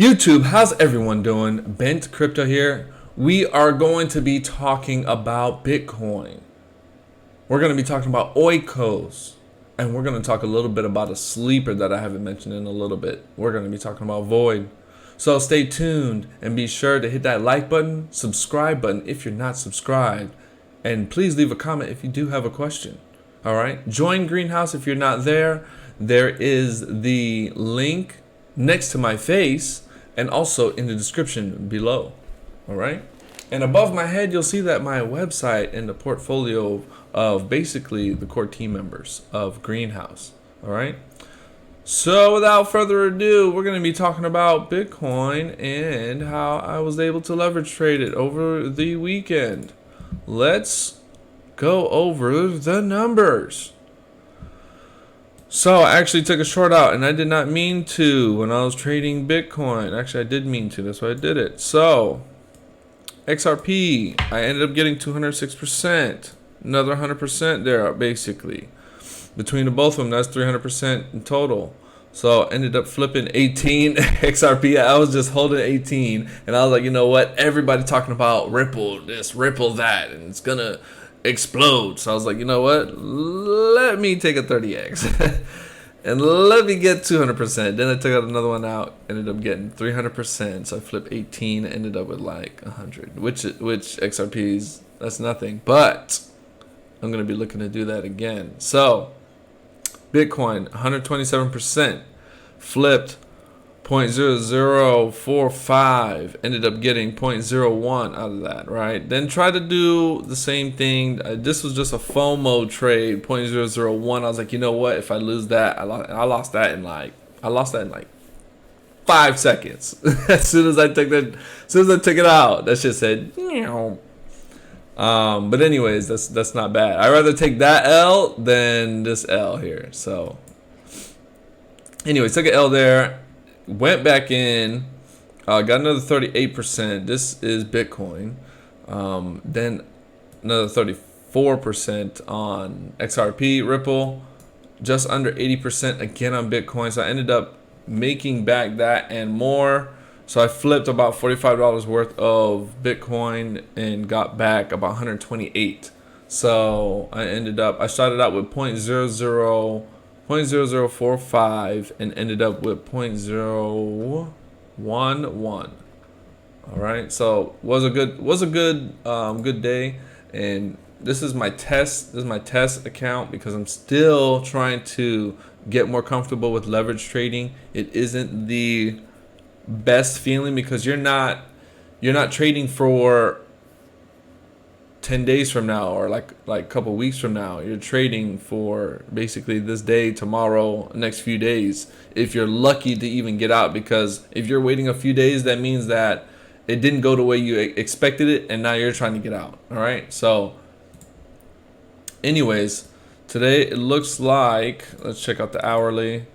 YouTube, how's everyone doing? Bent Crypto here. We are going to be talking about Bitcoin. We're going to be talking about oikos. And we're going to talk a little bit about a sleeper that I haven't mentioned in a little bit. We're going to be talking about Void. So stay tuned and be sure to hit that like button, subscribe button if you're not subscribed. And please leave a comment if you do have a question. All right. Join Greenhouse if you're not there. There is the link next to my face and also in the description below. All right. And above my head, you'll see that my website and the portfolio of basically the core team members of Greenhouse. All right. So without further ado, we're going to be talking about Bitcoin and how I was able to leverage trade it over the weekend. Let's go over the numbers. So I actually took a short out, and I did not mean to when I was trading Bitcoin. Actually, I did mean to. That's why I did it. So XRP, I ended up getting 206%. Another 100% there, basically. Between the both of them, that's 300% in total. So I ended up flipping 18 XRP. I was just holding 18, and I was like, you know what? Everybody talking about Ripple this, Ripple that, and it's gonna explode. So I was like, you know what? Let me take a 30x and let me get 200%. Then I took out another one out, ended up getting 300%. So I flipped 18, ended up with like 100, which XRPs, that's nothing. But I'm gonna be looking to do that again. So Bitcoin 127%, flipped 0.0045, ended up getting 0.01 out of that, right? Then try to do the same thing. This was just a FOMO trade, 0.001. I was like, you know what? If I lose that, I lost that in like 5 seconds. as soon as I took it out, that shit said, but anyways, that's not bad. I'd rather take that L than this L here. So anyways, took an L there. Went back in, got another 38%. This is Bitcoin. Then another 34% on XRP, Ripple, just under 80% again on Bitcoin. So I ended up making back that and more. So I flipped about $45 worth of Bitcoin and got back about 128. So I started out with 0.0045 and ended up with 0.011. All right, so was a good day. And this is my test account because I'm still trying to get more comfortable with leverage trading. It isn't the best feeling because you're not trading for 10 days from now or like a couple weeks from now. You're trading for basically this day, tomorrow, next few days, if you're lucky to even get out. Because if you're waiting a few days, that means that it didn't go the way you expected it, and now you're trying to get out. All right, so anyways, today it looks like, let's check out the hourly.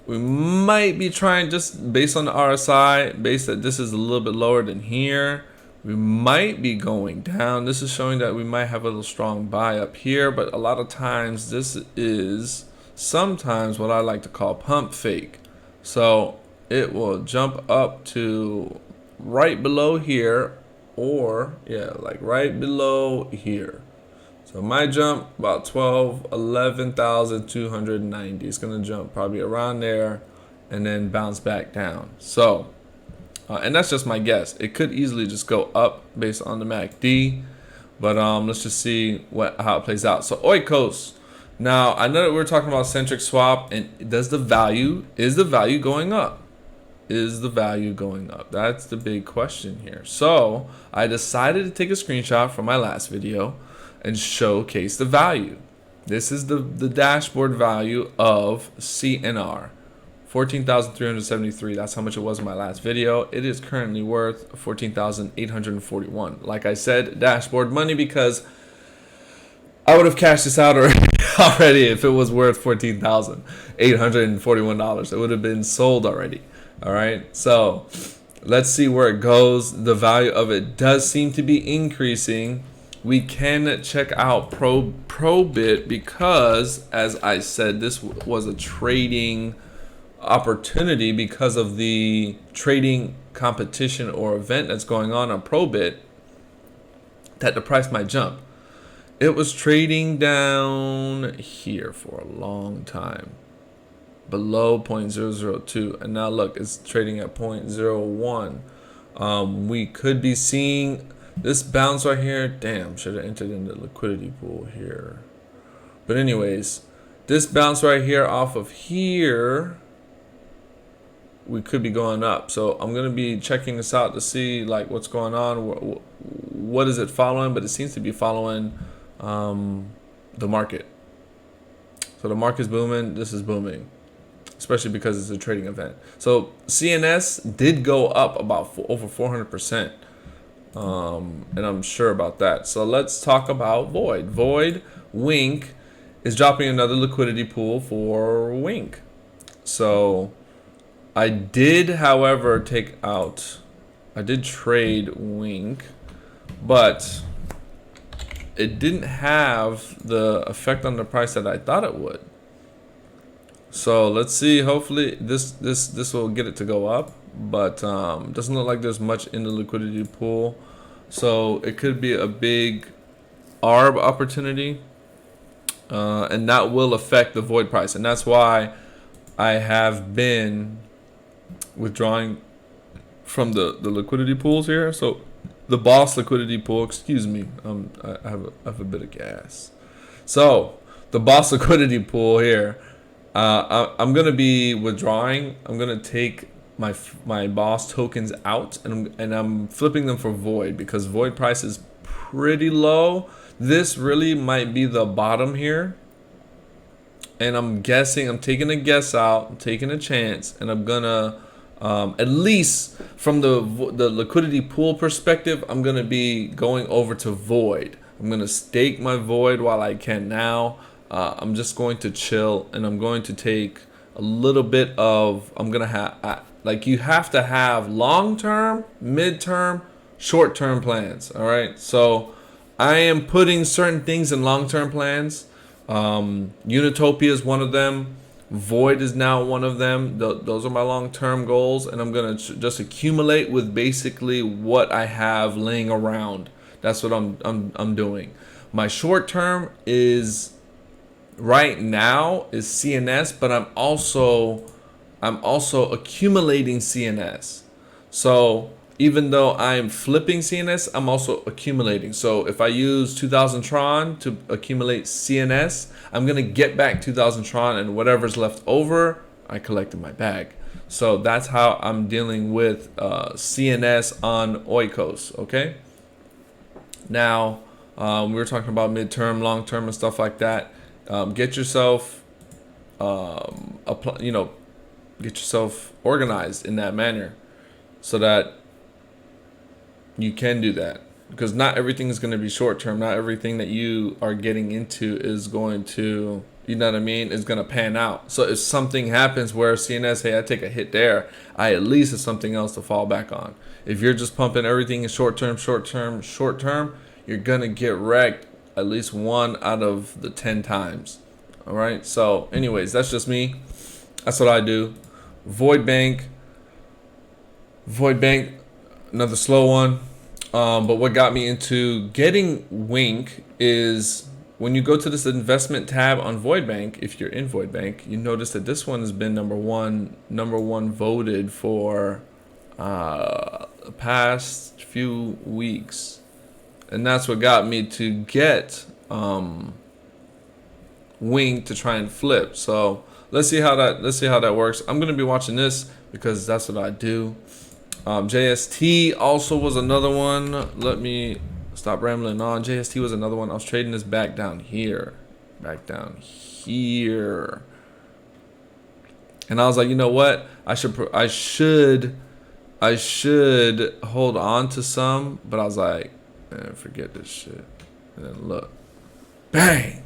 We might be trying, just based on the RSI, based that this is a little bit lower than here, we might be going down. This is showing that we might have a little strong buy up here, but a lot of times this is sometimes what I like to call pump fake. So it will jump up to right below here, or like right below here. So my jump about 11,290. It's gonna jump probably around there and then bounce back down. So and that's just my guess. It could easily just go up based on the MACD, but let's just see how it plays out. So oikos. Now I know that we're talking about Centric swap, and is the value going up? Is the value going up? That's the big question here. So I decided to take a screenshot from my last video and showcase the value. This is the dashboard value of CNR. 14,373. That's how much it was in my last video. It is currently worth 14,841. Like I said, dashboard money, because I would have cashed this out already if it was worth $14,841. It would have been sold already. All right, so let's see where it goes. The value of it does seem to be increasing. We can check out Probit because, as I said, this was a trading opportunity because of the trading competition or event that's going on Probit that the price might jump. It was trading down here for a long time, below 0.002, and now look, it's trading at 0.01. We could be seeing this bounce right here. Damn, should have entered in the liquidity pool here. But anyways, this bounce right here off of here, we could be going up. So I'm going to be checking this out to see like what's going on. What is it following? But it seems to be following the market. So the market's booming. This is booming, especially because it's a trading event. So CNS did go up about over 400%. And I'm sure about that. So let's talk about Void. Void, Wink, is dropping another liquidity pool for Wink. So I did, however, I did trade Wink, but it didn't have the effect on the price that I thought it would. So let's see. Hopefully this will get it to go up, but doesn't look like there's much in the liquidity pool. So it could be a big ARB opportunity, and that will affect the Void price, and that's why I have been withdrawing from the liquidity pools here. So the boss liquidity pool, excuse me, I have a bit of gas. So the boss liquidity pool here, I'm gonna be withdrawing. I'm gonna take my boss tokens out, and I'm flipping them for Void because Void price is pretty low. This really might be the bottom here, and I'm guessing, I'm taking a guess out, I'm taking a chance, and I'm gonna at least from the liquidity pool perspective, I'm gonna be going over to Void. I'm gonna stake my Void while I can now. I'm just going to chill, and I'm going to take a little bit of, I'm gonna have like, you have to have long-term, mid-term, short-term plans. All right, so I am putting certain things in long-term plans. Unitopia is one of them. Void is now one of them. Those are my long-term goals, and I'm gonna just accumulate with basically what I have laying around. That's what I'm doing. My short-term is right now is CNS, but I'm also accumulating CNS. So even though I'm flipping CNS, I'm also accumulating. So if I use 2000 Tron to accumulate CNS, I'm gonna get back 2000 Tron, and whatever's left over, I collect in my bag. So that's how I'm dealing with CNS on Oikos. Okay. Now we were talking about midterm, long term, and stuff like that. Get yourself, get yourself organized in that manner, so that you can do that. Because not everything is going to be short term. Not everything that you are getting into is going to, you know what I mean, is going to pan out. So if something happens where CNS, hey, I take a hit there, I at least have something else to fall back on. If you're just pumping everything in short term, you're going to get wrecked at least 1 out of the 10 times. All right. So anyways, that's just me. That's what I do. Void Bank, another slow one. But what got me into getting Wink is when you go to this investment tab on Void Bank, if you're in Void Bank, you notice that this one has been number one voted for the past few weeks. And that's what got me to get Wink to try and flip. So let's see how that works. I'm gonna be watching this because that's what I do. JST also was another one. Let me stop rambling on. JST was another one. I was trading this back down here. And I was like, you know what? I should hold on to some, but I was like, man, forget this shit. And then look, bang.